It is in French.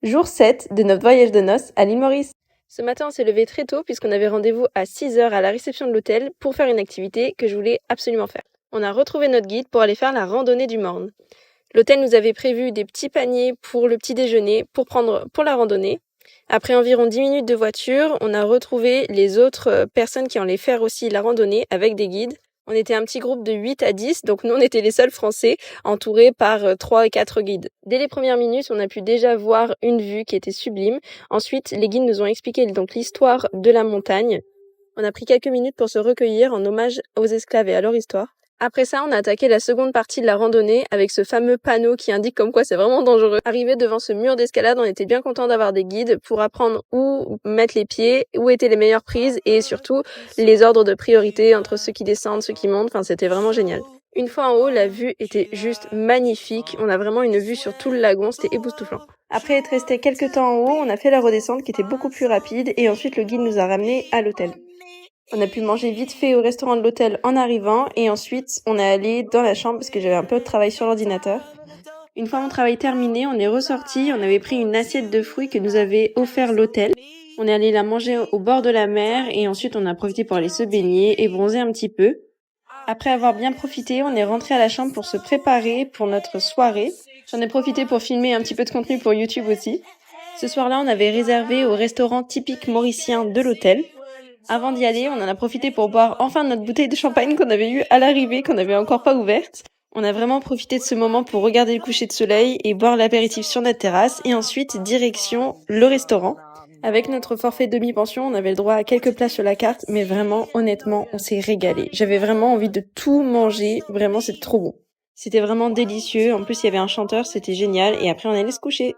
Jour 7 de notre voyage de noces à l'île Maurice. Ce matin, on s'est levé très tôt puisqu'on avait rendez-vous à 6h à la réception de l'hôtel pour faire une activité que je voulais absolument faire. On a retrouvé notre guide pour aller faire la randonnée du Morne. L'hôtel nous avait prévu des petits paniers pour le petit déjeuner pour la randonnée. Après environ 10 minutes de voiture, on a retrouvé les autres personnes qui allaient faire aussi la randonnée avec des guides. On était un petit groupe de 8 à 10, donc nous on était les seuls Français, entourés par 3 et 4 guides. Dès les premières minutes, on a pu déjà voir une vue qui était sublime. Ensuite, les guides nous ont expliqué donc l'histoire de la montagne. On a pris quelques minutes pour se recueillir en hommage aux esclaves et à leur histoire. Après ça, on a attaqué la seconde partie de la randonnée avec ce fameux panneau qui indique comme quoi c'est vraiment dangereux. Arrivé devant ce mur d'escalade, on était bien content d'avoir des guides pour apprendre où mettre les pieds, où étaient les meilleures prises et surtout les ordres de priorité entre ceux qui descendent, ceux qui montent. Enfin, c'était vraiment génial. Une fois en haut, la vue était juste magnifique. On a vraiment une vue sur tout le lagon, c'était époustouflant. Après être resté quelques temps en haut, on a fait la redescente qui était beaucoup plus rapide et ensuite le guide nous a ramenés à l'hôtel. On a pu manger vite fait au restaurant de l'hôtel en arrivant et ensuite on est allé dans la chambre parce que j'avais un peu de travail sur l'ordinateur. Une fois mon travail terminé, on est ressorti, on avait pris une assiette de fruits que nous avait offert l'hôtel. On est allé la manger au bord de la mer et ensuite on a profité pour aller se baigner et bronzer un petit peu. Après avoir bien profité, on est rentré à la chambre pour se préparer pour notre soirée. J'en ai profité pour filmer un petit peu de contenu pour YouTube aussi. Ce soir-là, on avait réservé au restaurant typique mauricien de l'hôtel. Avant d'y aller, on en a profité pour boire enfin notre bouteille de champagne qu'on avait eue à l'arrivée, qu'on n'avait encore pas ouverte. On a vraiment profité de ce moment pour regarder le coucher de soleil et boire l'apéritif sur notre terrasse et ensuite direction le restaurant. Avec notre forfait demi-pension, on avait le droit à quelques places sur la carte, mais vraiment, honnêtement, on s'est régalé. J'avais vraiment envie de tout manger, vraiment c'était trop bon. C'était vraiment délicieux, en plus il y avait un chanteur, c'était génial et après on allait se coucher.